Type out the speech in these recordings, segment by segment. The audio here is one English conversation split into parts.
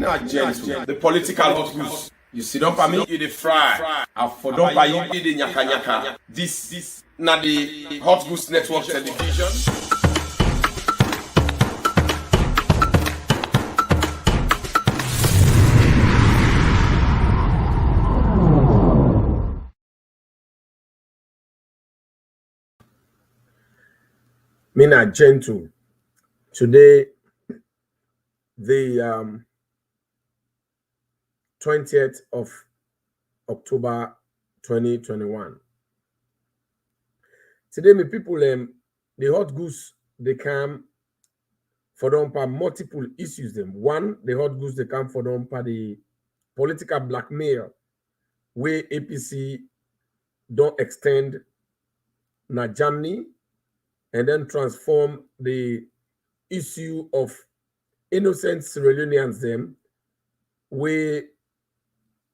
not gentle. The political hot goose. You sit down for me, you the fry. I for don't buy you the nyaka nyaka. This not the Hot Goose Network television. Me not gentle. Today, the 20th of October 2021. Today, my people, the Hot Goose, they come for them for multiple issues. Them one, the Hot Goose, they come for them for the political blackmail, where APC don't extend na Germany and then transform the issue of innocent Sierra Leoneans them, where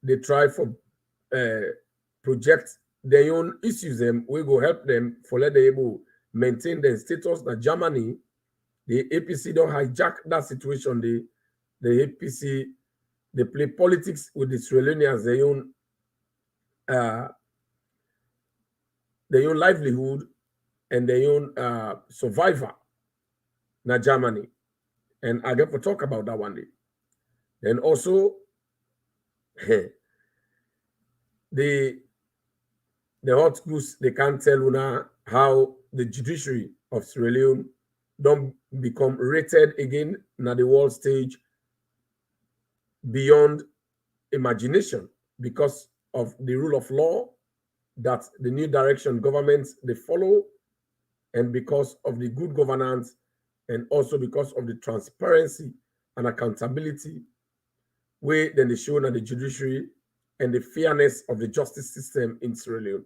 they try for project their own issues them, we go help them for let them able maintain their status. That Germany, the APC don't hijack that situation. The APC, they play politics with the Sierra Leoneans, their own livelihood and their own survivor na Germany. And I get to talk about that one day. Then also the Hot Goose, they can't tell Una how the judiciary of Sierra Leone don't become rated again na the world stage beyond imagination because of the rule of law that the new direction governments they follow, and because of the good governance, and also because of the transparency and accountability where then they show na the judiciary and the fairness of the justice system in Sierra Leone.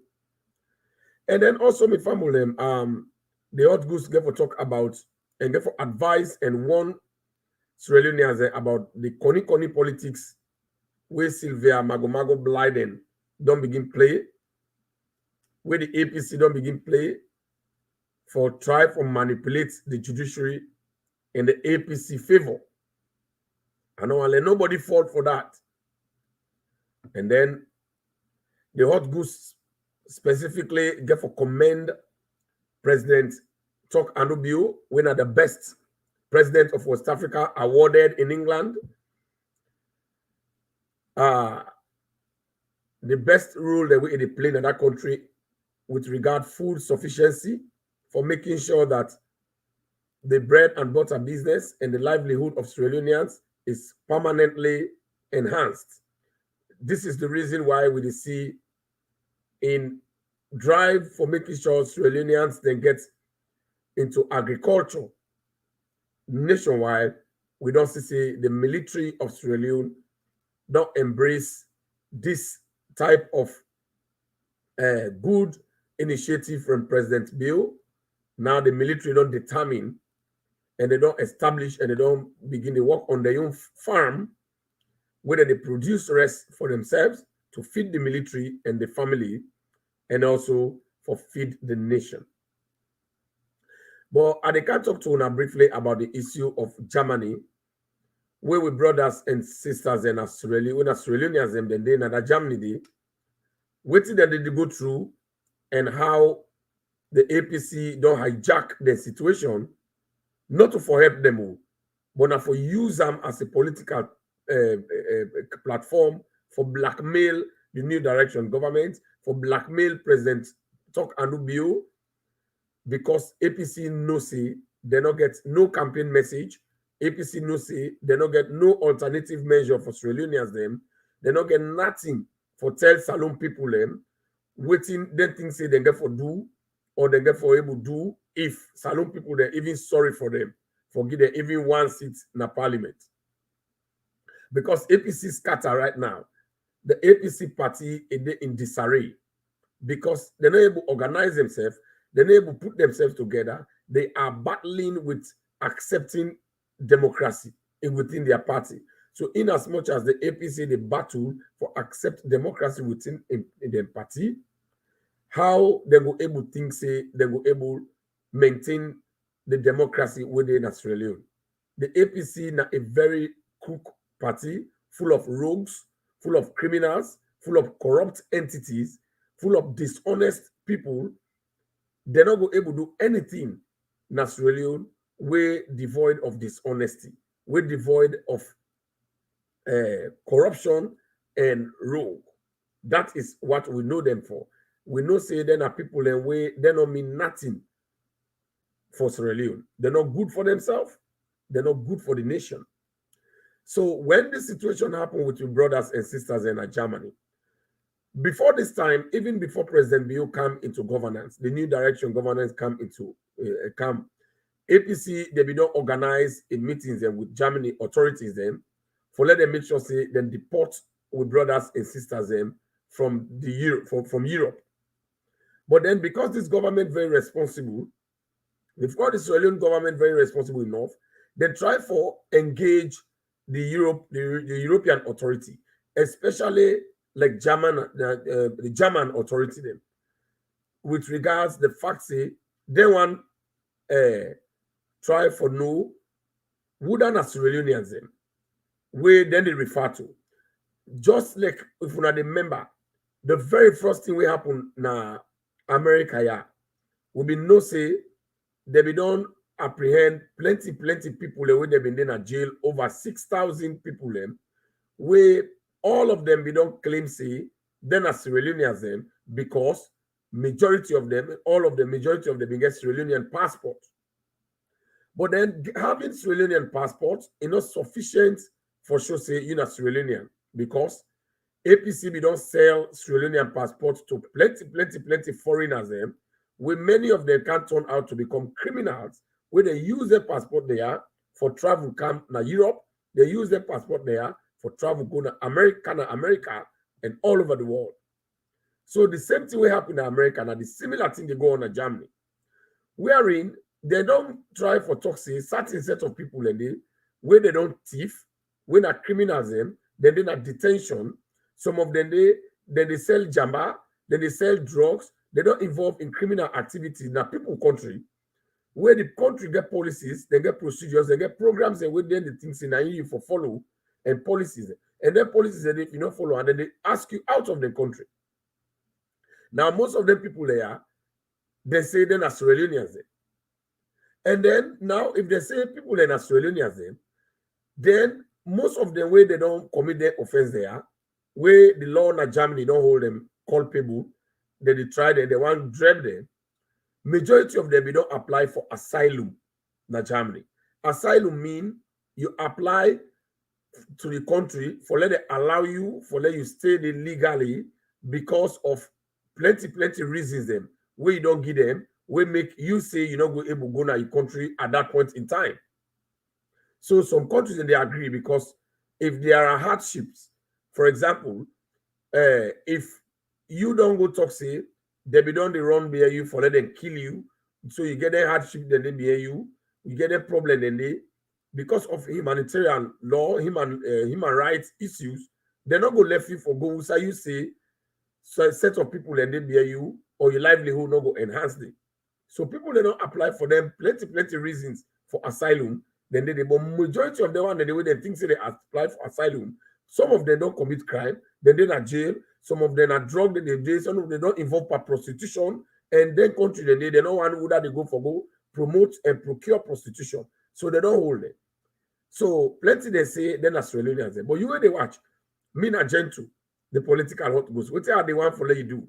And then also my family, the Hot Goose get for talk about and get for advice and warn Sierra Leoneans about the Koni politics where Sylvia Magomago Blyden don't begin play, where the APC don't begin play for try to manipulate the judiciary in the APC favor. I know I'll let nobody fall for that. And then the Hot Goose specifically get for commend President Tok Anubio, winner the best president of West Africa awarded in England. The best role that we play in that country with regard food sufficiency for making sure that the bread and butter business and the livelihood of Sierra Leoneans is permanently enhanced. This is the reason why we see in drive for making sure Sierra Leoneans then get into agriculture nationwide. We don't see the military of Sierra Leone don't embrace this type of good initiative from President Bill. Now the military don't determine and they don't establish and they don't begin to work on their own farm, whether they produce rest for themselves to feed the military and the family, and also for feed the nation. But I can talk to you briefly about the issue of Germany, where we brothers and sisters in Australia, when Australians and then that Germany, what did they go through and how the APC don't hijack the situation, not to for help them all, but not for use them as a political platform for blackmail the new direction government, for blackmail President Tok Anubio, because APC no say they not get no campaign message. APC no say they not get no alternative measure for Sierra Leoneans them. They not get nothing for tell Salone people them waiting they think say they get for do or they get for able do if Salone people they even sorry for them for give them even one seat in the parliament. Because APC scatter right now. The APC party is in disarray because they're not able to organize themselves, they're not able to put themselves together. They are battling with accepting democracy within their party. So, in as much as the APC they battle for accept democracy within in their party, how they go able to think say they go able maintain the democracy within Australia. The APC na a very crook party, full of rogues, full of criminals, full of corrupt entities, full of dishonest people. They're not able to do anything in Sierra Leone way devoid of dishonesty, way devoid of corruption and rogue. That is what we know them for. We know say they are people and way they don't mean nothing for Sierra Leone. They're not good for themselves. They're not good for the nation. So when this situation happened with your brothers and sisters in Germany, before this time, even before President Bio came into governance, the new direction governance come into APC, they be don't organize in meetings and with Germany authorities them for let them make sure say then deport with brothers and sisters them from from Europe. But then because this government very responsible, before the Australian government very responsible enough, they try for engage the European authority, especially like the German authority them, with regards the fact say they want try for know wooden Australians them, where then they refer to. Just like if you remember, the very first thing we happen na America, yeah, we be no say they be don't apprehend plenty people where they been in jail, over 6,000 people them, where all of them be don't claim say then as Sierra Leoneans them because majority of them be get Sierra Leonean passport. But then having Sierra Leonean passport is not sufficient for sure say you know Sierra Leonean, because APC we don't sell Sierra Leonean passports to plenty foreigners them, where many of them can turn out to become criminals, where they use their passport there for travel come na Europe, they use their passport there for travel go to America and all over the world. So the same thing will happen in America, and the similar thing they go on in Germany, wherein they don't try for toxic certain set of people and they where they don't thief, when are criminals them, then they not detention. Some of them they sell jamba, then they sell drugs, they don't involve in criminal activities. Now people country where the country get policies, they get procedures, they get programs, and where then the things in you for follow and policies. And then policies that if you don't follow, and then they ask you out of the country. Now, most of them people there, they say they're Australians. And then now, if they say people are Australians, then most of them where they don't commit their offense there, where the law in Germany don't hold them culpable, then they try them, they want to drag them. Majority of them, they don't apply for asylum in Germany. Asylum mean you apply to the country for let it allow you, for let you stay there legally because of plenty reasons them where you don't give them, where make you say you're not able to go to your country at that point in time. So some countries they agree, because if there are hardships, for example, if you don't go talk say they be done the run bear you for let them kill you, so you get a hardship, then they bear you get a problem, then they because of humanitarian law, human rights issues, they're not going to let you for go. So you say so a set of people and they bear you, or your livelihood not go enhance them. So people they don't apply for them plenty reasons for asylum. Then but majority of them one the way they think say they apply for asylum. Some of them don't commit crime, then they're in jail. Some of them are drug, then they jail. Some of them don't involve prostitution, and then country they don't want who that they go for go promote and procure prostitution. So they don't hold it. So plenty they say then Australians, but you when they watch, me not gentle, the political hot goes. What are they want for let you do?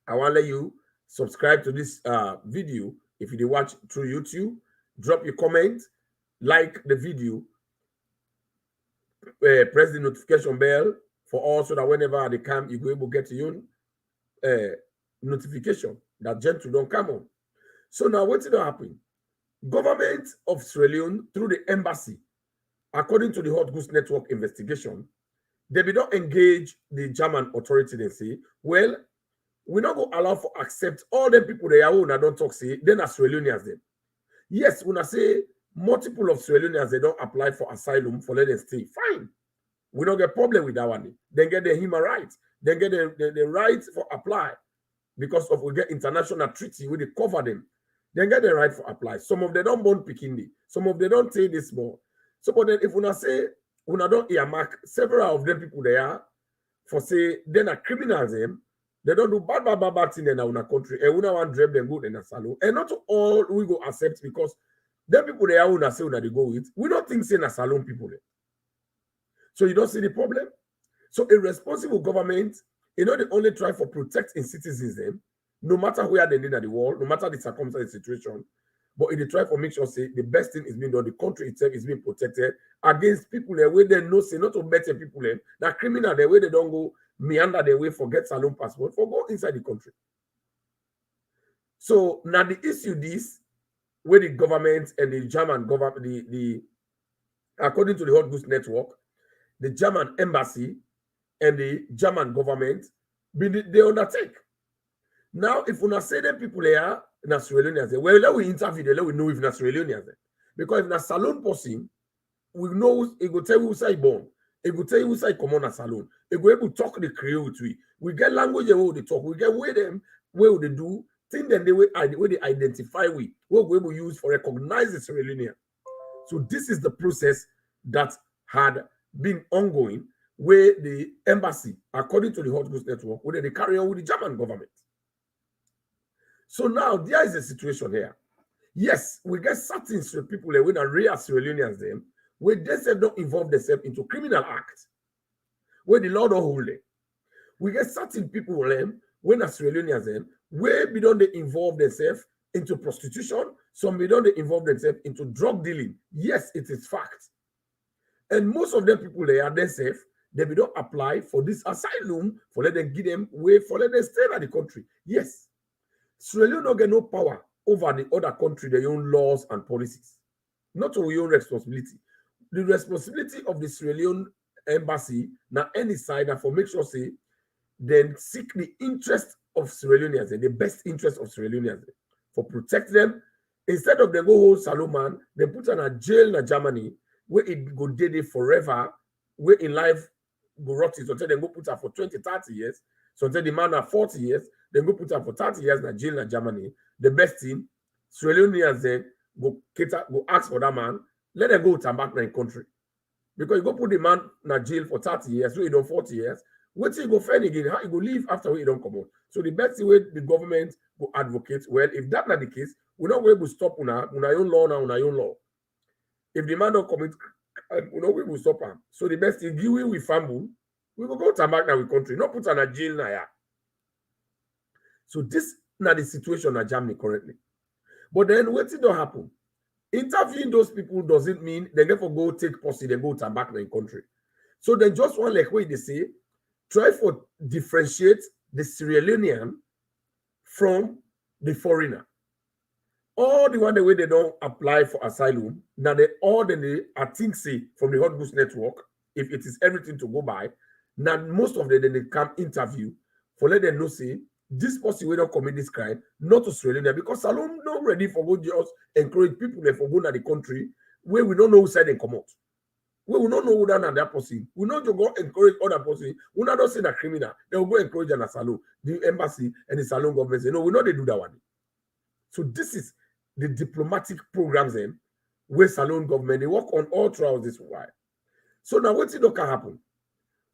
I want to let you subscribe to this video if you watch through YouTube. Drop your comment, like the video, press the notification bell for all, so that whenever they come, you go able to get your notification that gentle don't come on. So now what's going to happen? Government of Sierra Leone through the embassy, according to the Hot Goose Network investigation, they be don't engage the German authority. They say, well, we're not going to allow for accept all the people they are who don't talk say then are Sierra Leoneans them. Yes, when I say multiple of Sierra Leoneans they don't apply for asylum for let them stay, fine. We don't get problem with that one. Then get the human rights, then get the rights for apply, because of we get international treaty where they cover them. Then get the right for apply. Some of them don't born Pikindi, some of them don't take this more. So but then if we not say Una don't earmark several of them people there for say then are criminals them. They don't do bad thing in our country. And we want drive them good in a salon. And not all we go accept because them people they are una say una they go with. We don't think say na salon people. So you don't see the problem. So a responsible government, they only try for protect its citizens them, no matter where they need at the world, no matter the circumstance situation. But if they try for make sure say the best thing is being done, the country itself is being protected against people there where they know say not to better people them, that criminal the way they don't go meander their way, forget salon passport, for go inside the country. So now the issue this where the government and the German government, the according to the Hot Goods Network, the German embassy and the German government, they undertake. Now, if we say them people here, in Sierra Leone, well, let we interview them, let we know if in Sierra Leone, because if in a salon person, we know it will tell you who say born, it will tell you who say come on a salon, it will able to talk the Creole with we. We get language where they talk, we get where them where they do things that they way they identify with, what we will use for recognize the Sierra Leone. So this is the process that had been ongoing where the embassy, according to the Hot Goods Network, where they carry on with the German government. So now there is a situation here. Yes, we get certain people when are real Sierra Leoneans them, where they say don't involve themselves into criminal acts, where the law don't hold them. We get certain people when are Sierra Leoneans them, where we don't they involve themselves into prostitution, some we don't they involve themselves into drug dealing. Yes, it is fact. And most of them people they are themselves, they will not apply for this asylum for let them give them way for let them stay in the country. Yes. Sierra Leone don't get no power over the other country, their own laws and policies. Not our own responsibility. The responsibility of the Sierra Leone embassy, now any side, and for make sure say, then seek the interest of Sierra Leoneans, the best interest of Sierra Leoneans, for protect them. Instead of them go hold Salomon, they put on a jail in Germany, where it go dead forever, where in life go rot it, until they go put her for 20, 30 years. So until the man are 40 years, then go put her for 30 years in jail in Germany. The best thing, Sierra Leoneans then go ask for that man, let them go to back in the country. Because you go put the man in jail for 30 years, so he done 40 years, wait till you go find again, how you go leave after he don't come out. So the best way the government go advocate, well, if that's not the case, we're not able to stop una own law now, una own law. If the man don't commit, we know we will stop him. So the best thing, give we fumble, we will go to back now with country, not put on a jail now. Yeah. So this is not the situation in Germany currently. But then what did not happen? Interviewing those people doesn't mean they never go take policy, they go to back in the country. So then just one like way they say, try for differentiate the Sierra Leonean from the foreigner. All the one the way they don't apply for asylum, now they all the I think say from the Hot Goods Network, if it is everything to go by, now most of them then they come interview for let them know say this person will not commit this crime, not to Sierra Leone, because Salone not ready for go just encourage people there for going to the country where we don't know who side they come out. We will not know who done that person. We not to go encourage other person. We not say that criminal. They will go encourage an Salone, the embassy and the Salone government say, no, we know they do that one. So this is the diplomatic programs then where Salone government they work on all throughout this while. So now what it can happen?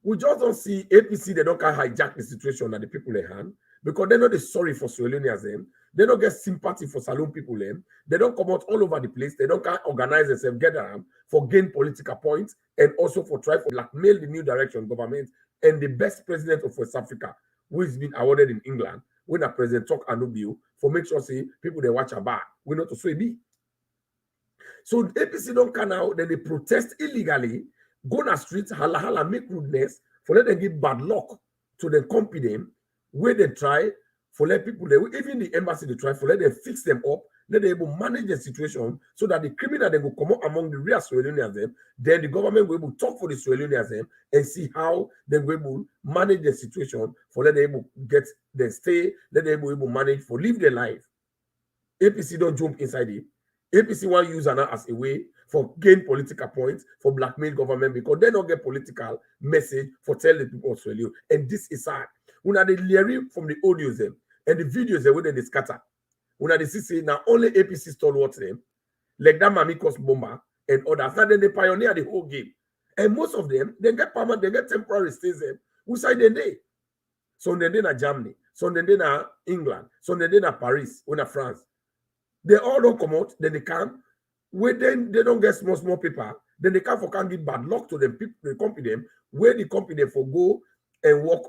We just don't see APC, they don't can hijack the situation that the people they hand because they're not sorry for Sierra Leoneans them. They don't get sympathy for Salone people them. They don't come out all over the place. They don't can organize themselves, get them for gain political points and also for try for blackmail the new direction government and the best president of West Africa, who has been awarded in England, when a president talk Anubio for make sure say people they watch a bar. We not to say be. So APC don't come out, then they protest illegally. Go on the streets, hala, make rudeness, for let them give bad luck to the company them, where they try, for let people, even the embassy, they try, for let them fix them up, let them able manage the situation, so that the criminal, they will come out among the real Sierra Leoneans them, then the government will able talk for the Sierra Leoneans them, and see how they will able manage the situation, for let them able get their stay, let them able manage, for live their life. APC don't jump inside it. APC want to use that as a way for gain political points for blackmail government because they don't get political message for tell the people of Australia. And this is sad. When they hearing from the audios them and the videos them where they scatter. When they see now only APC stalwarts them, like that Mamikos Bomba and others. Now then they pioneer the whole game. And most of them, they get permanent, they get temporary stays there. Who side they? So they na Germany, so they na England, so they na Paris, or na France. They all don't come out, then they come. When then they don't get small paper, then they come for can't give bad luck to them, people, the company them, where the company for go and work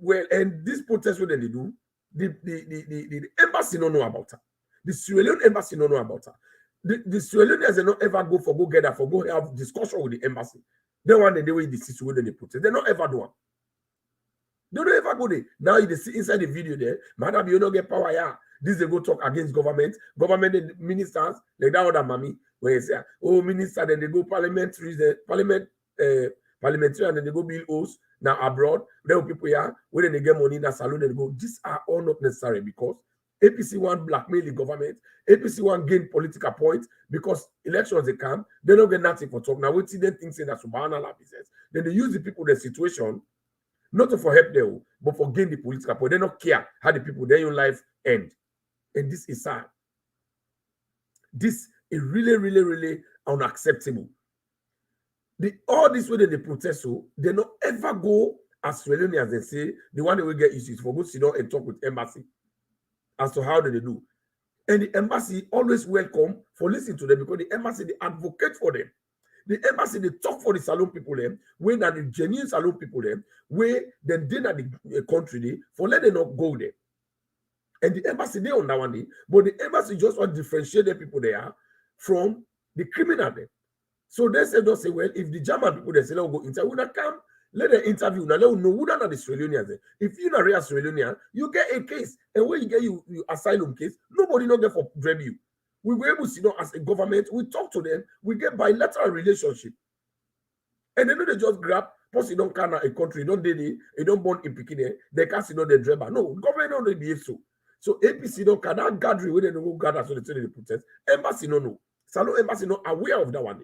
well. And this protest, what they do, the embassy don't know about her. The Sierra Leone embassy don't know about her. The Sierra Leoneans, they don't ever go for go get her, for go have discussion with the embassy. They want the way the situation they protest. They don't ever do it. They don't ever go there. Now you see inside the video there, madam, you don't get power here. This they go talk against government ministers, like that other mommy, where you say, oh, minister, then they go parliamentary, parliamentary, and then they go build hosts now abroad. There are people here, when they get money in the salon, they go, these are all not necessary because APC want blackmail the government, APC want gain political points because elections they come, they don't get nothing for talk. Now, we see them things in that subhanallah business. Then they use the people, the situation, not to for help them, but for gain the political point. They don't care how the people their own life end. And this is sad. This is really, really, really unacceptable. All this way that they protest, so they don't ever go as Sierra as they say, the one that will get issues for go sit down and talk with embassy as to how they do. And the embassy always welcome for listening to them because the embassy, they advocate for them. The embassy, they talk for the Salone people them, when are the genuine Salone people them, where then they are the country they, for let them not go there. And the embassy, they on that one day, but the embassy just want to differentiate the people there from the criminal there. So they say, don't say, well, if the German people they say, let go interview, we not come, let them interview, now let them know who are the Sierra Leoneans. If you're not real Sierra Leonean, you get a case, and when you get you asylum case, nobody not get for drag you. We were able to see, as a government, we talk to them, we get bilateral relationship. And then they just grab, plus you don't can a country, you don't they don't born in Pekin, they can't see no the driver. No, government don't behave so. So APC don't can that gathering where they don't go gather so they say they protest. Embassy no. Salone embassy not aware of that one.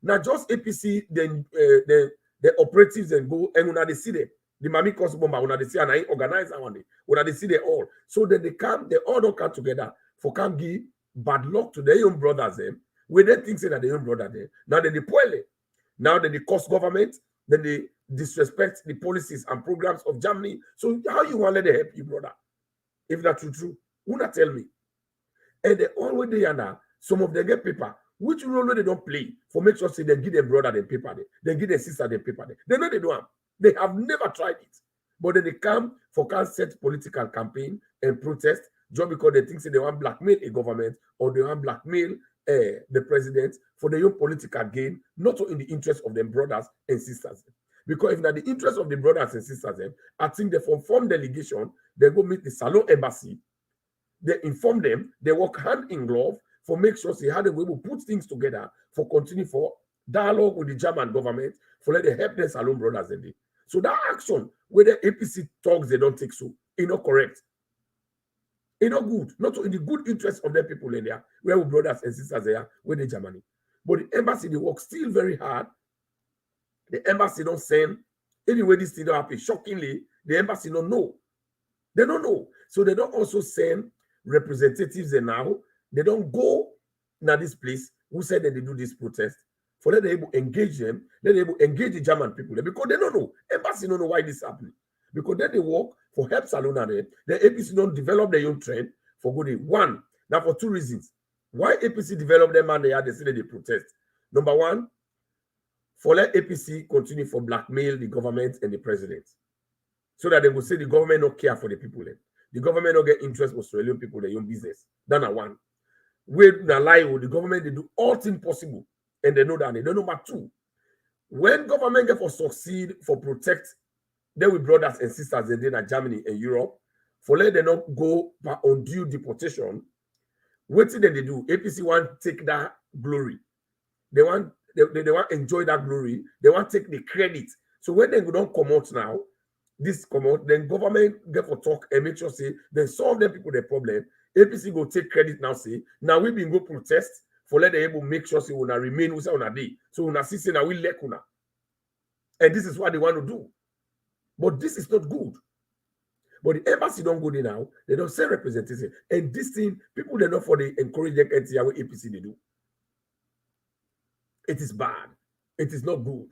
Now just APC then the operatives then go and when they see them, the Mami Cost Bomber, when they see and I organize that one day, when they see they all. So then they all don't come together for can give bad luck to their own brothers them, where they think say that their own brother there. Now then they poil it. Now then they cost government, then they disrespect the policies and programs of Germany. So how you want to let them help you, brother? If that's true, who not tell me? And they always they are now, some of them get paper, which role they don't play for make sure say they give their brother their paper, they give their sister their paper. They know they don't have. They have never tried it. But then they come for can set political campaign and protest just because they think say they want blackmail a government or they want blackmail the president for their own political gain, not in the interest of their brothers and sisters. Because if not the interest of the brothers and sisters, I think they form delegation, they go meet the Salone embassy, they inform them, they work hand in glove for make sure they had a way to put things together for continue for dialogue with the German government for let them help their Salone brothers and they. So that action, where the APC talks, they don't take so, it's not correct. It's not good, not in the good interest of the people in there, where we brothers and sisters there, where they Germany. But the embassy, they work still very hard. The embassy don't send, anyway, this thing don't happen. Shockingly, the embassy don't know. They don't know. So they don't also send representatives there now. They don't go now this place who said that they do this protest for let them able engage them, let them able engage the German people there because they don't know. Embassy don't know why this is happening. Because then they work for help Salone there. The APC don't develop their own trend for good. One, now for two reasons. Why APC develop them and they say they protest. Number one, for let APC continue for blackmail the government and the president. So that they will say the government don't care for the people. The government don't get interest with Australian people, their own business. That's one. When they lie with the government, they do all things possible. And they know that. They don't know. Number two, when government get for succeed for protect them with brothers and sisters in Germany and Europe, for let them not go by undue deportation, what did they do? APC want to take that glory. They want to enjoy that glory. They want to take the credit. So when they don't come out now, this come out, then government get for talk and make sure say they solve them people their problem. APC go take credit now, say now we been go protest for let them able make sure say una remain with una day. So una see say now we let una. And this is what they want to do. But this is not good. But the embassy don't go there now. They don't send representation. And this thing, people they know for the encourage them NTI what APC they do. It is bad. It is not good.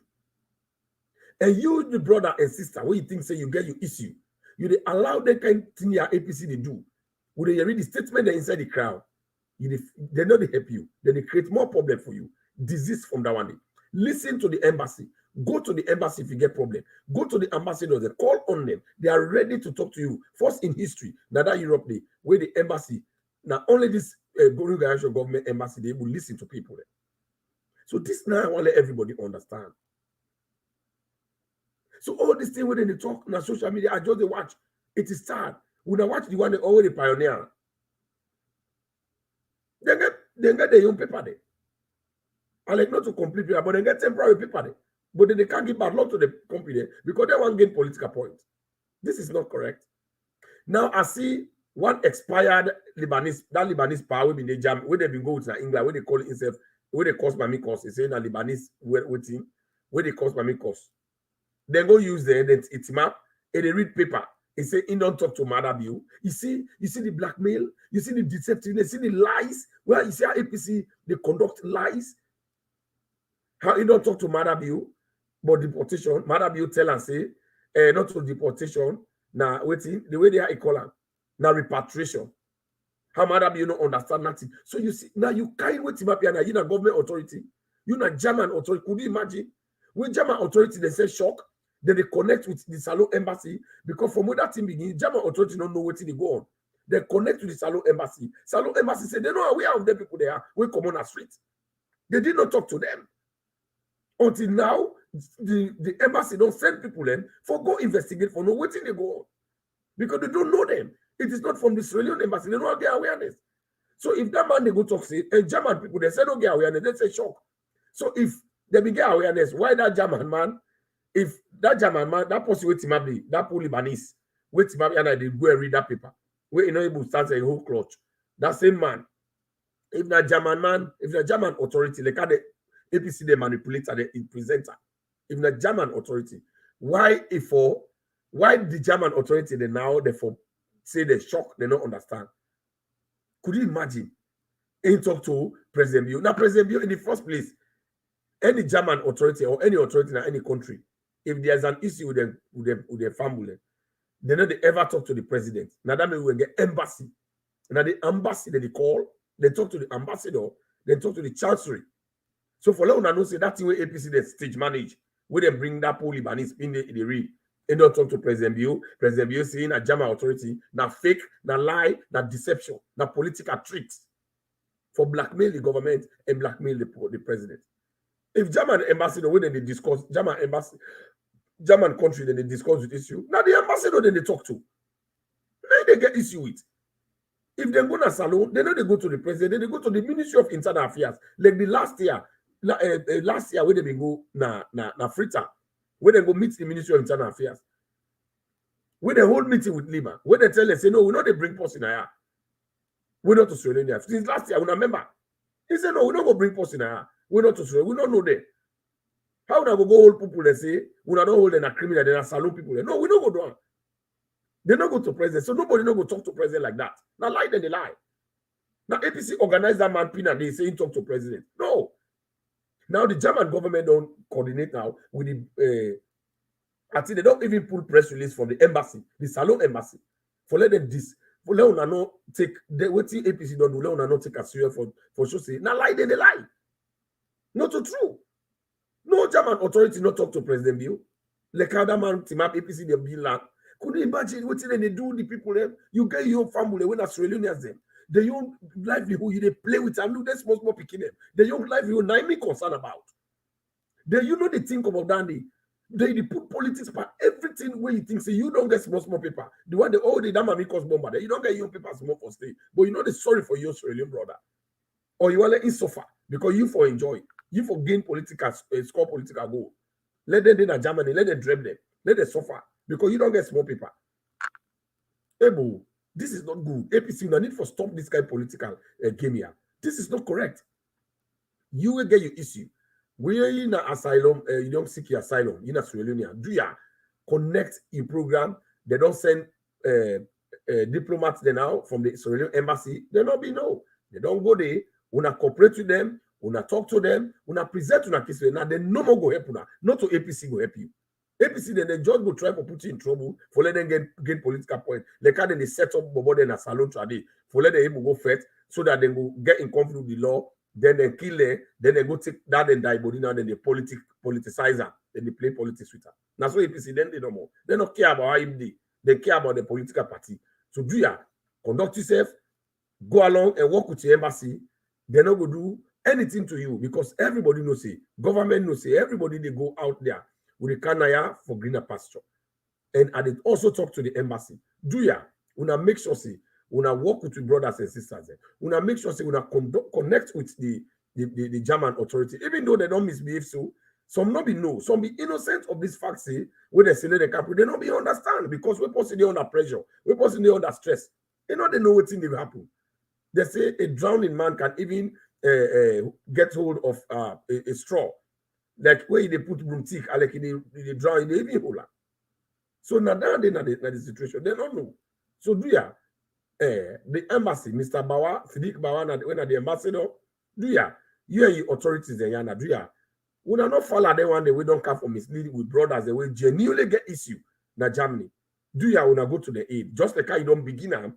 And you, the brother and sister, when you think say you get your issue, you dey allow that kind of thing your APC they do. When they read the statement they inside the crowd, they know they help you. Then they create more problem for you. Disease from that one day. Listen to the embassy. Go to the embassy if you get problem. Go to the ambassadors. Call on them. They are ready to talk to you. First in history, now that Europe day, where the embassy, now only this government embassy, they will listen to people. So this now I want to let everybody understand. So all this thing when they talk on social media, I just watch. It is sad. When I watch the one they already pioneer, they get their own paper there. I like not to complete paper, but they get temporary paper there. But then they can't give bad luck to the company there because they want to gain political points. This is not correct. Now I see one expired Lebanese power will be the jam where they been go to England, where they call it itself, where they cost Mami cost. They say na Lebanese waiting, where they cost Mami cost. Then go use then it's map and they read paper. He say he don't talk to Mother Bill. You see the blackmail, you see the deceptiveness, you see the lies. Well, you see how APC they conduct lies. How he don't talk to Mother Bill, but deportation. Mother Bill tell and say, not to deportation. Now waiting the way they are call them. Now repatriation. How Mother Bill don't understand nothing. So you see now you can't wait him up here. Now you not government authority, you not German authority. Could you imagine? When German authority they say shock. Then they connect with the Salone embassy because from where that thing begins, German authority don't know what they go on. They connect to the Salone embassy. Salone embassy say they know aware of the people there. We come on the street. They did not talk to them until now. The embassy don't send people in for go investigate for know what they go on because they don't know them. It is not from the Australian embassy. They don't get awareness. So if that man they go talk say and German people they say don't get awareness, they say shock. So if they be get awareness, why that German man? If that German man, that person with him that poor Lebanese, with him and I did go and read that paper, we not able to start a whole clutch. That same man, if that German man, if the German authority, like the APC they manipulator, the presenter, if the German authority, why the German authority they now therefore say they shock, they don't understand. Could you imagine? In talk to President Bill. Now, President Bill in the first place, any German authority or any authority in any country, if there's an issue with their family, they don't ever talk to the president. Now that means we get embassy. Now the embassy that they call, they talk to the ambassador, they talk to the chancellery. So for now, know say that thing where APC they stage manage, where they bring that poor Lebanese in the read, and don't talk to President Bill. President Bill saying a German authority, now fake, now lie, now deception, now political tricks for blackmail the government and blackmail the president. If German ambassador, when they discuss, German country, then they discuss with issue. Now the ambassador, then they talk to. Then they get issue with. If they go to Salone, they know they go to the president, then they go to the Ministry of Internal Affairs. Like the last year where they go na Frita, where they go meet the Ministry of Internal Affairs. When they hold meeting with Lima, when they tell them, say, no, we know they bring post in here. We're not Australian. Since last year, we remember. He said, no, we don't go bring post in here. We're not Australian. We don't know them. How would I go hold people and say, we don't hold them a criminal, they're Salone people? No, we don't go down. They don't go to president. So nobody don't go talk to president like that. Now lie, then they lie. Now APC organize that man pin and they say talk to president. No. Now the German government don't coordinate now with the I think they don't even pull press release from the embassy, the Salone embassy, for let them this. For let them not take what APC don't do, let them not take a serious for sure say. Now lie, then they lie. Not so true. No German authority not talk to President Bill. Like how that man team up APC they be like. Could you imagine what they do the people them? You get your family when Australians them. The young livelihood you they play with and look that's most more picking them. The young livelihood now me concerned about. Then you know they think about that they put politics about everything where you think say you don't get small paper. The one they all the damn amicus bomber there. You don't get your paper small for stay. But you know they're sorry for your Australian brother. Or you want to let him suffer because you for enjoy. You for gain political score political goal. Let them in Germany, let them dream them, let them suffer because you don't get small paper. Ebo, this is not good. APC, you need to stop this kind of political game here. This is not correct. You will get your issue. Where you in asylum, you don't seek your asylum, you in Australia. Do ya connect your program? They don't send diplomats there now from the Australian embassy. They not be no. They don't go there. We not cooperate with them. Una talk to them, una present una case. Now they no more go help una. Not to APC go help you. APC then they just go try to put you in trouble for let them get political point. Like how they set up Bobo then a Salone today for let them go fight so that they go get in conflict with the law. Then they kill them. Then they go take that and die body now. Then they politicize her. Then they play politics with her. That's why APC then they no more. They don't care about IMD. They care about the political party. So do ya conduct yourself, go along and work with your embassy. They're not going to do anything to you because everybody knows it. Government knows it. Everybody they go out there with the canaya for greener pasture. And I did also talk to the embassy. Do ya? Una make sure say una work with your brothers and sisters. Una make sure say una connect with the German authority, even though they don't misbehave so. Some not be know, some be innocent of this fact say when they select the capital, they not be understand because we're possibly under pressure, we're possibly under stress. They know what thing will happen. They say a drowning man can even get hold of a straw. Like where they put broomstick, like they drown, they even hold. So now they not the situation. They don't know. So do ya the embassy, Mr. Bawa, Sidik Bawa, when the ambassador, do ya you and your authorities and yana do ya. We are not follow them one day. We don't come for misleading with brothers. They will genuinely get issue. Now Germany, do ya wanna go to the aid? Just like how you don't begin them.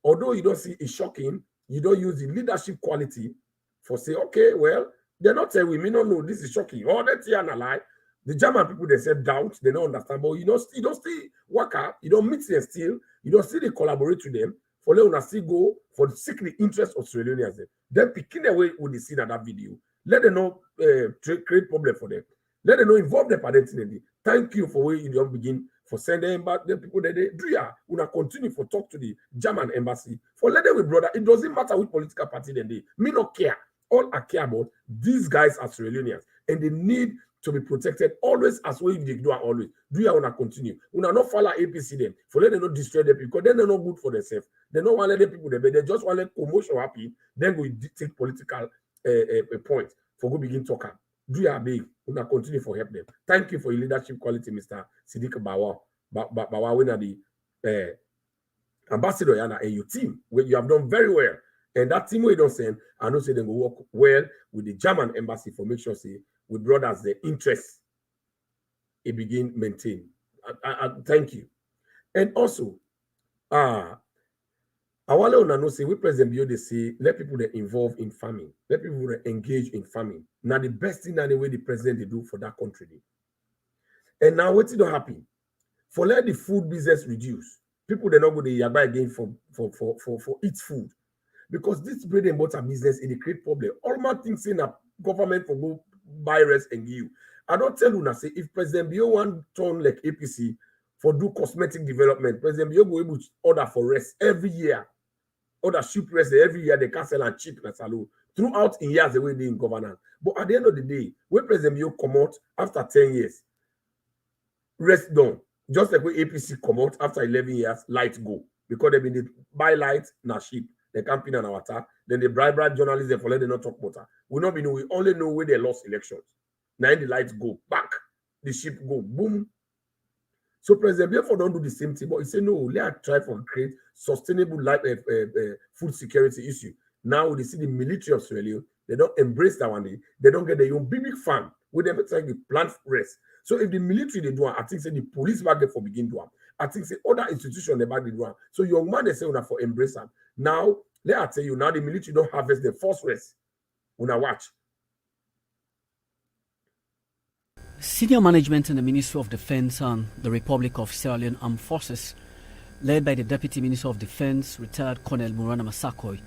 Although you don't see it shocking, you don't use the leadership quality for say, okay, well, they're not saying we may not know this is shocking. Oh, that's here and a lie. The German people they said doubt, they don't understand, but you don't still work out, you don't mix them still, you don't still collaborate with them for let una still go for the secret interest of Australians. Then picking their way with the scene that video. Let them know create problem for them. Let them know involve them identity. Thank you for where you don't begin for sending back the people that they do ya. Una continue for talk to the German embassy for let them with brother. It doesn't matter which political party they me not care. All I care about these guys are Australians and they need to be protected always as well they do always. Do ya wanna continue? Una not follow APC them for let them not destroy them because then they're not good for themselves. They don't want to let the people there, but they just want to let commotion happen. Then we take political a point for go begin talking. Do ya big? Una continue for help them. Thank you for your leadership quality, Mr. Sidik Bawa. Bawa winner the ambassador Yana and your team. Where you have done very well. And that team we don't send, I know say they will work well with the German embassy for make sure say with brothers the interest it begin maintain. I thank you. And also, Awale una know say we President Bio they say let people that involve in farming, let people that engage in farming. Now the best thing that the way the president they do for that country. And now what's it don't happen? For let the food business reduce, people they not go to buy again for eat food. Because this bread and butter business it create problem. All my things saying that government for go buy rest and give you. I don't tell you now say if President Bio want turn like APC for do cosmetic development, President Bio go able to order for rest every year. Order ship rest every year they cancel and cheap in Salone throughout in years the way they in governance. But at the end of the day, when President Bio come out after 10 years, rest done. Just like when APC come out after 11 years, light go. Because they been buy light na ship. They campaign on our water. Then they bribe journalists for let them not talk water. We not be know, we only know where they lost elections. Now the lights go back, the ship go boom. So President Biafra don't do the same thing, but he said no, let's try to create sustainable life, food security issue. Now they see the military of Sierra Leone, they don't embrace that one day. They don't get their own big farm with them trying to plant rest. So if the military they do, I think say the police back there for begin do. I think say other institutions they back they do. So young man they say una for embrace them. Now let I tell you now the military don't harvest the first rest. Una watch. Senior management in the Ministry of Defense and the Republic of Sierra Leone Armed Forces, led by the Deputy Minister of Defense, retired Colonel Murana Massakoy,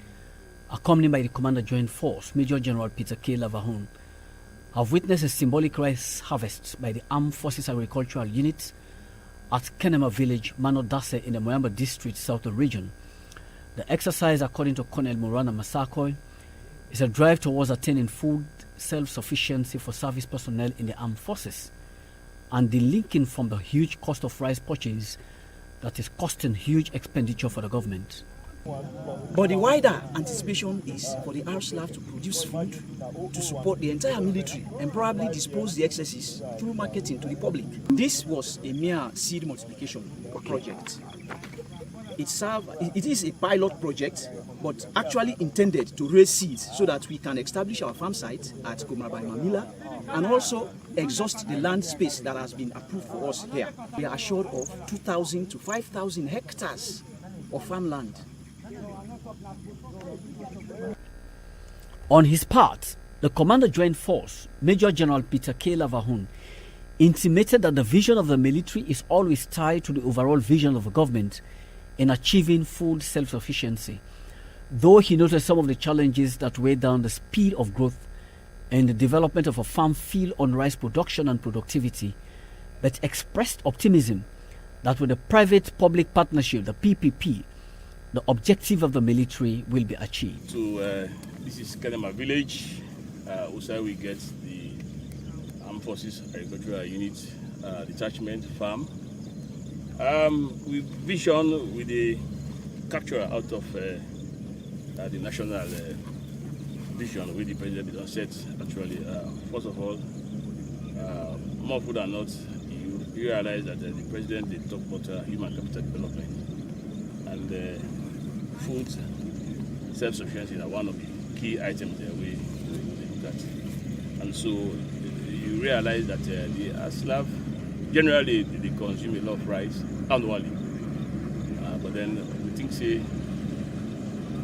accompanied by the Commander Joint Force, Major General Peter K. Lavahun, have witnessed a symbolic rice harvest by the Armed Forces Agricultural Unit at Kenema Village, Manodase in the Moyamba District, Southern Region. The exercise, according to Colonel Murana Massakoy, is a drive towards attaining food self-sufficiency for service personnel in the armed forces and the linking from the huge cost of rice purchase that is costing huge expenditure for the government. But the wider anticipation is for the RSLAF to produce food to support the entire military and probably dispose the excesses through marketing to the public. This was a mere seed multiplication project. it is a pilot project, but actually intended to raise seeds so that we can establish our farm site at Komrabai Mamila and also exhaust the land space that has been approved for us here. We are assured of 2,000 to 5,000 hectares of farmland. On his part, the Commander Joint Force, Major General Peter K. Lavahun, intimated that the vision of the military is always tied to the overall vision of the government in achieving food self-sufficiency, though he noted some of the challenges that weigh down the speed of growth and the development of a farm field on rice production and productivity, but expressed optimism that with the private-public partnership, the PPP, the objective of the military will be achieved. So this is Kenema village. Also we get the Armed Forces Agricultural Unit detachment farm. We vision with the capture out of the national vision with the president on set actually. First of all, more food than not, you realize that the president they talk about human capital development and food self-sufficiency is one of the key items that we look at. And so you realize that the Aslav generally they consume a lot of rice annually, but then we think say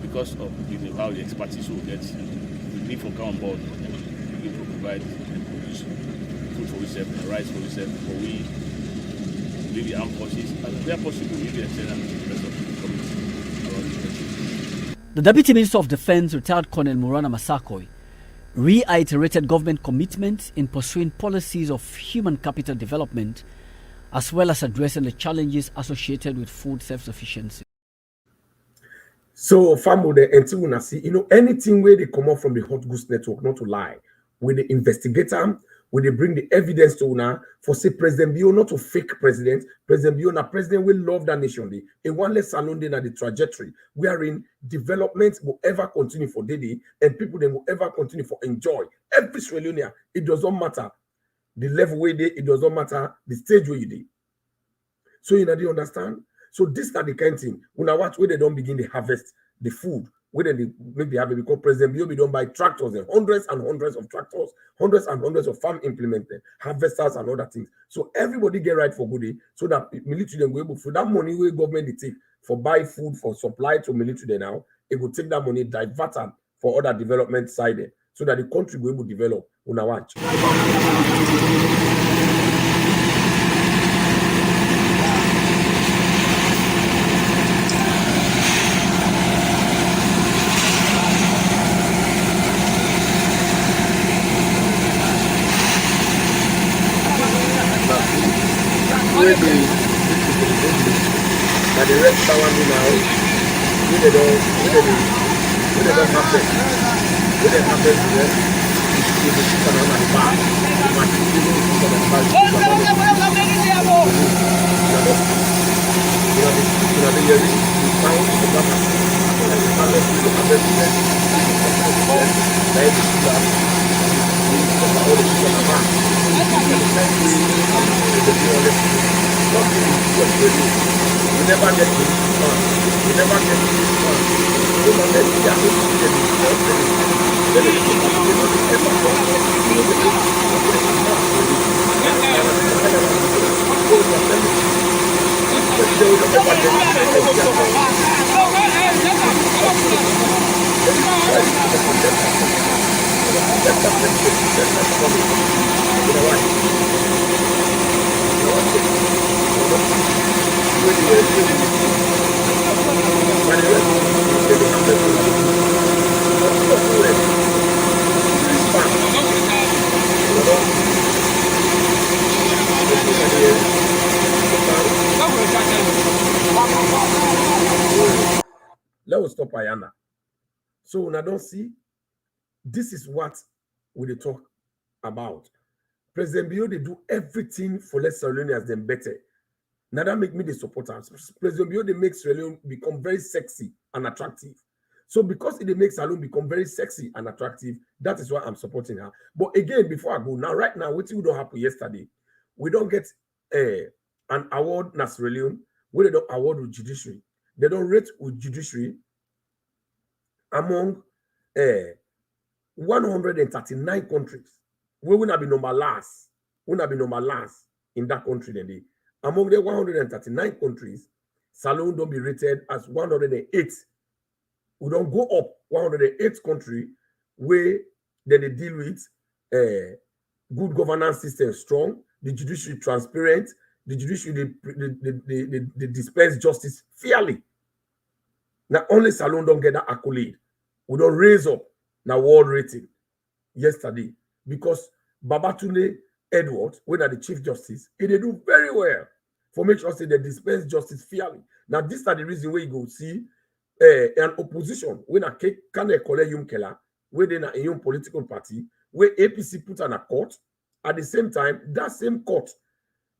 because of how the expertise will get, we need to come on board and begin to provide and produce food for ourselves and rice for ourselves, for we leave the armed forces and where possible we will extend them to the rest of the community around the country. The Deputy Minister of Defense, retired Colonel Murana Masakoi, reiterated government commitment in pursuing policies of human capital development as well as addressing the challenges associated with food self-sufficiency. So, family, until we see, anything where they come up from the Hot Goose Network, not to lie, when they investigate them, when they bring the evidence to una for say President Bio, not to fake president, President Bio, na president will love that nation. A one less Salone na the trajectory wherein development will ever continue for Dede and people then will ever continue for enjoy. Every Sierra Leonean, it doesn't matter the level where they, it doesn't matter the stage where you did. So you know, do you understand? So this is the kind of thing. When I watch where they don't begin to harvest the food, where they maybe have it because President Bio don't buy tractors and hundreds of tractors, hundreds and hundreds of farm implemented, harvesters and other things. So everybody get right for good, so that military then go able for that money where government they take for buy food for supply to military now, it will take that money, divert it for other development side, so that the country will able to develop. Una watch. But the rest power me now, we don't have this. We don't have this here. If you sit on the bar, you might see the sit on the bar. You never get to this fun. You never get to this fun. You don't let the other people get this fun. Then it's ever let us stop Ayana. So when I don't see, this is what we talk about. President Bio, they do everything for less Sierra Leoneans than better. Now that make me the supporter. President Bio, they make Sierra Leone become very sexy and attractive. So because it makes Salone become very sexy and attractive, that is why I'm supporting her. But again, before I go, now right now, what don't happen yesterday, we don't get an award in Sierra Leone, we don't award with judiciary. they don't rate with judiciary among 139 countries. We will not be number last. We will not be number last in that country. Then among the 139 countries, Salone don't be rated as 108. We don't go up 108 country where then they deal with good governance system strong, the judiciary transparent, the judiciary they dispense justice fairly. Now only Salone don't get that accolade. We don't raise up now world rating yesterday because Babatunde Edward, when are the Chief Justice, they do very well for make sure say they dispense justice fairly. Now this are the reason where you go see an opposition when a can collect Yum Keller, where they na a young political party, where APC put on a court. At the same time, that same court,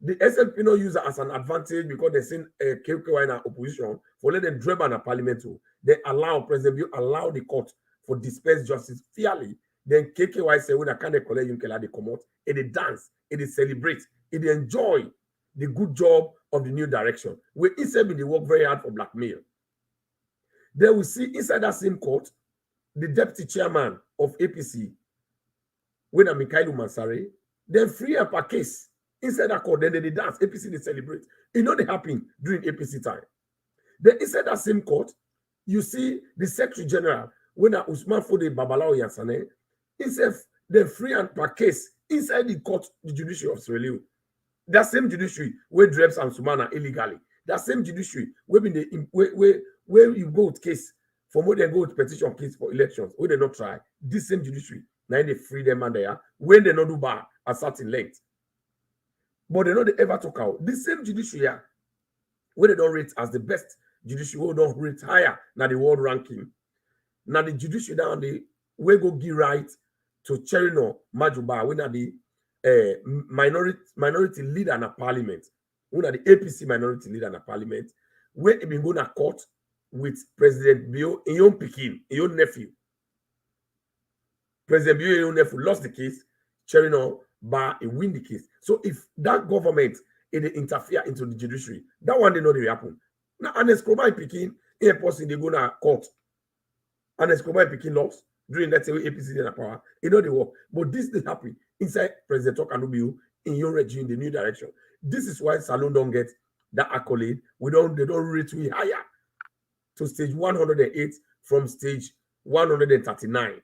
the SLP no use it as an advantage because they send KKY in opposition for let them drive on a parliament. They allow President Bill allow the court for dispense justice fairly. Then KKY say when I can't collect Yum Keller, they come out, and they dance, and they celebrate, and they enjoy the good job of the new direction. We instead they work very hard for blackmail. Then we see inside that same court, the deputy chairman of APC, when I'm Mikhail Mansare, then free and per case inside that court, then they dance, APC they celebrate. You know they happen during APC time. Then inside that same court, you see the Secretary General, when Usman Fode Babalao Yansane, instead the free and per case inside the court, the judiciary of Sierra Leone. That same judiciary where Drebs and Sumana illegally. That same judiciary where you go with case for more than go with petition case for elections, where they not try. This same judiciary, now they free them and there when they not do bad at certain length. But they know they ever talk out. This same judiciary, where they don't rate as the best judiciary, where they don't rate higher than the world ranking. Now the judiciary down the we go give right to Cherino Majuba, when are the minority leader in a parliament, when are the APC minority leader in a parliament, where he been going to court with President Bio in your Pekin, in your nephew. President Bio in your nephew lost the case, Cherino Ba he win the case. So if that government they interfere into the judiciary, that one they know they will happen. Now, and Escobar Pekin, a person they go to court, and Escobar Pekin lost during that way APC in the power. You know they work, but this did happen inside President Tokanubio in your regime, the new direction. This is why Salone don't get that accolade. They don't rate we higher to stage 108 from stage 139.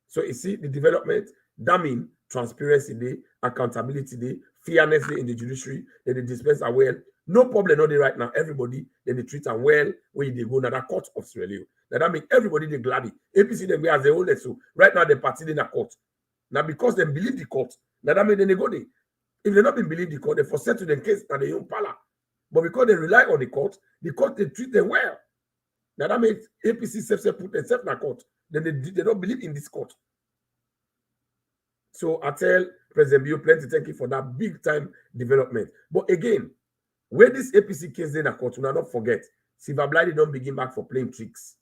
So you see the development, that means transparency day, accountability day, fairness day in the judiciary, then they dispense are well. No problem, not right now. Everybody, then they treat them well when they go to the court of Sierra Leone. Now that means everybody they glad. APC them as they hold it. So right now they party in the court. Now because they believe the court, now that means then they go there. If they not been believe the court, they forsake to the case and they own pala. But because they rely on the court they treat them well. Now that means APC self put themselves in the court. Then they don't believe in this court. So I tell President Bio plenty thank you for that big time development. But again, where this APC case in the court, we not forget, Silver Blighty don't begin back for playing tricks.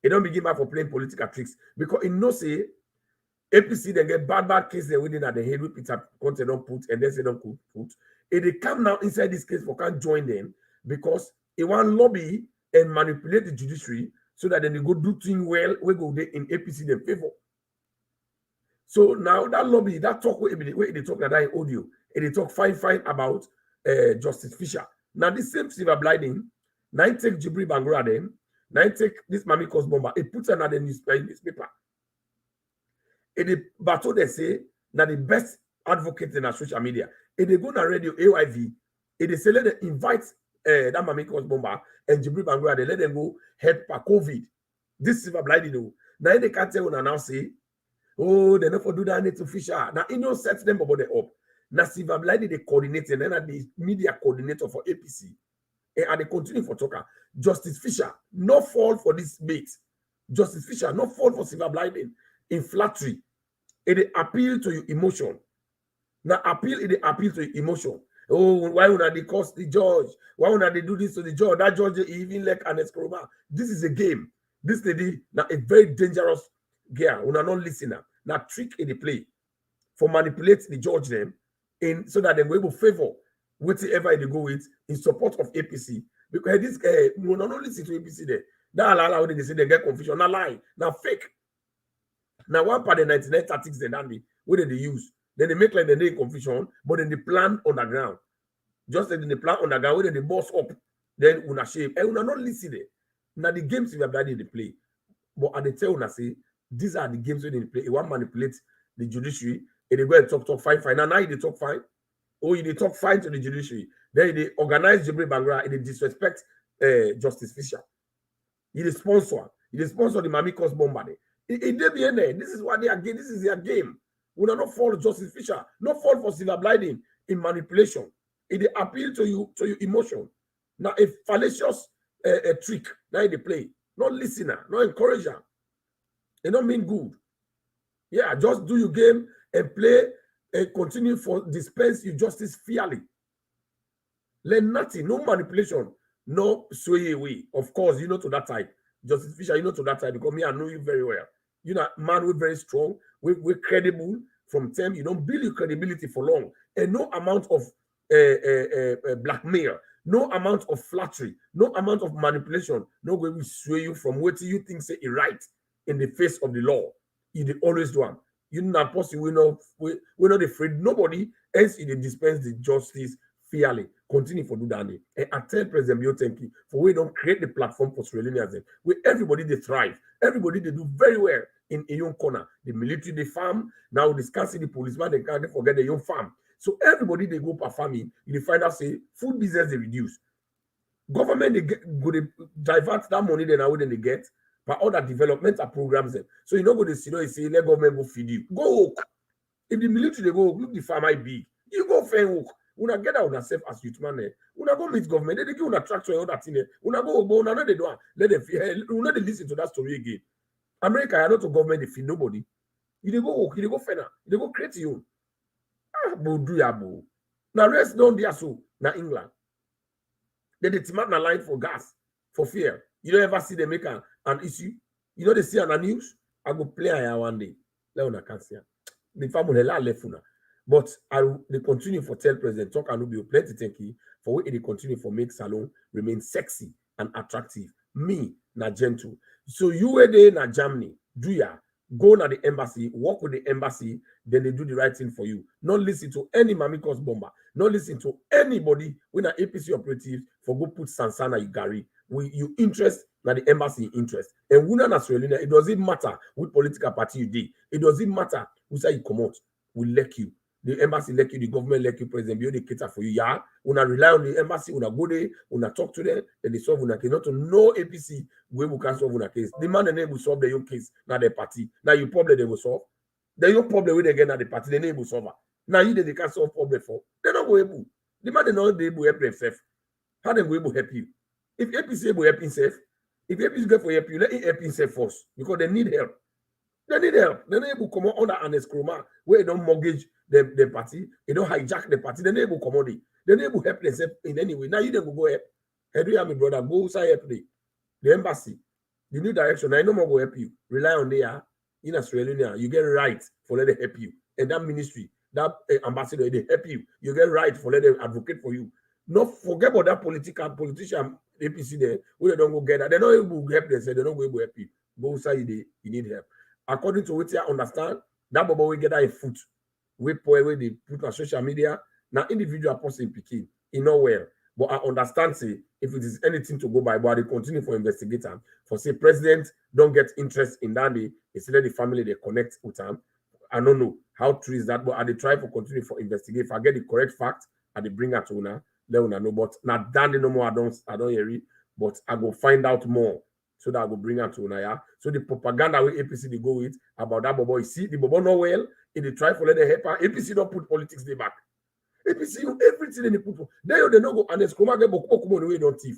He don't begin back for playing political tricks. Because in no say, APC then get bad case they within at the head with Peter Conte don't put and then say don't put. If they come now inside this case for can't join them because they want lobby and manipulate the judiciary so that then they go do things well, we go there in APC their favor. So now that lobby, that talk where they talk that in audio, and they talk fine about Justice Fisher. Now this same Silver Blighting, now take Jibri Bangura them, now take this Mami Cosbomba, it puts another newspaper. And the battle they say that the best advocate in our social media. And they go to radio AYV, and they say let them invite that Mami Cosbomba and Jibri Bangura, they let them go help for COVID. This Silver Blighting though. Now they can't tell now say, oh, they never do that to Fisher. Now, you know, set them about the up. Now, Silver Blighty, the coordinator, and then the media coordinator for APC. And they continue for talker. Justice Fisher, no fall for this bait. Justice Fisher, no fall for Silver Blighty in flattery. It appeal to your emotion. Now, it appeal to your emotion. Oh, why would they cost the judge? Why would they do this to the judge? That judge even like an escrow. This is a game. This lady, now a very dangerous girl. We're not listening. Now trick in the play for manipulate the judge them in so that they will favor whatever they go with in support of APC. Because this we not only listen to APC there. That allow they say they get confusion. Not lie, now fake. Now one part of the 99 tactics they done what did they use? Then they make like they need confusion, but then they plan underground. Just like in the plan underground, when they boss up, then una shame. And una not listen there. Now the games we have done they play. But at the tell una say these are the games where they play. It want manipulate the judiciary. And they go and talk fine. Now they talk fine. Or they talk fine to the judiciary. Then they organize Jibril Bangra and they disrespect Justice Fisher. He the sponsor. He the sponsor the Mamikos Bombardé. This is what they are game. This is their game. We will not fall Justice Fisher. Not fall for silver blinding in manipulation. It appeal to your emotion. Now a fallacious trick. Now they play. Not listener. Not encourager. They don't mean good. Yeah, just do your game and play and continue for dispense your justice fairly. Learn nothing. No manipulation. No sway away. Of course, you know to that type. Justice Fisher, you know to that type because me, I know you very well. You know, man, we're very strong. We're credible from time. You don't build your credibility for long. And no amount of blackmail, no amount of flattery, no amount of manipulation, no way will sway you from what you think say it right in the face of the law. You always do them. You not possible. We're not afraid. Nobody else in the dispense the justice fairly. Continue for do that. And I tell President Biotenki for we don't create the platform for Sierra Leoneans where everybody they thrive, everybody they do very well in a young corner. The military they farm, now discussing the policeman, they can't forget the young farm. So everybody they go performing, you find out say food business they reduce. Government they divert that money then how then they get by other developmental programs them. So you know go to see say let government go feed you. Go work. If the military they go look the farm might big, you go fair work. Una get out yourself as youth man. Una go meet government. They give una tractor and all that thing. Una go una know they do. Let them una they listen to that story again. America, I know to government they feed nobody. You they go work, you they go fena, you they go create you. Bo do ya bo. Now rest down there so na England. They demand na line for gas for fear. You don't ever see them make an issue. You know they see on the news. I go play here one day. Let una can see. The family left una. But they continue for tell President talk and be plenty thank you for what they continue for make Salone remain sexy and attractive. Me na gentle. So you were there na Germany, do ya go na the embassy, work with the embassy, then they do the right thing for you. Not listen to any Mamikos bomber, not listen to anybody when an APC operatives for go put Sansana Igari. You interest na the embassy interest. And we na Sierra Leone, it doesn't matter which political party you did. It doesn't matter who say you come out. We let you. The embassy let you, the government let you, President Bio, they cater for you. Yeah, una rely on the embassy, una go there, una talk to them, then they solve una case. Not to no APC, we can solve una case. The man and they will solve their own case, not their party. Now you problem they will solve. They don't problem with again at the party, the name will solve. Now you they can't solve problem for. They're not going able. The man they not able to help themselves. How they go able to help you? If APC able to help himself, if APC go for help you, let him help himself first because they need help. They need help. They're not able to come under an escroma where they don't mortgage the party, they don't hijack the party, they're not able to commodity. They're not able to help themselves in any way. Now you don't go help. Henry, my brother, go outside help the embassy, the new direction. I no more go help you. Rely on there in Australia. You get right for let them help you. And that ministry, that ambassador, they help you. You get right for let them advocate for you. Not forget about that politician, APC there, where they don't go get that. They're not able to help themselves. They're not able to help you. Go outside, you need help. According to what you understand, that bubble will get that in foot. We they put on social media. Now, individual person picking, you know well. But I understand, say, if it is anything to go by, but they continue for investigator. For say, president don't get interest in that day, it's let the family they connect with them. I don't know how true is that, but I they try for continue for investigate. If I get the correct fact, I they bring her to una, let una know. But not done no more, I don't hear it, but I go find out more. So that I will bring her to Unaya. So the propaganda with APC they go with about that bobo, you see, the bobo know well, if they try for let the help her, APC don't put politics they back. APC, everything they put. Then they don't go and it's come get boku way don't thief.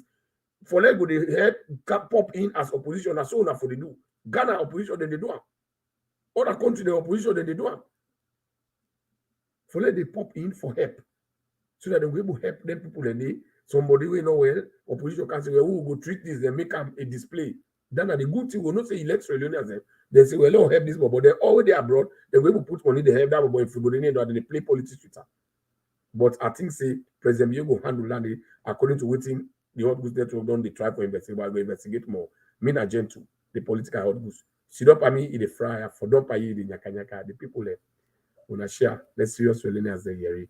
For let go they help pop in as opposition, as soon as for they do. Ghana opposition, then they do. Other country, the opposition, then they do. For let they pop in for help. So that they will able to help them people and they somebody we know well, opposition can say, well, who will go treat this, then make them a display. Then the good thing will not say elect Australians. They say, well, don't help this, but they're already abroad. They will put money, they help that, but if you go in, they play politics with her. But I think, say, President Bio go handle that according to what the hot goods network don't they try for investigate, but we investigate more. Mean agent to the political hot goods. Si don't pay me in the fryer, for don't pay the nyaka, the people there. Wanna share, let's serious feeling as they hear it.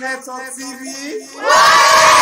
Network TV.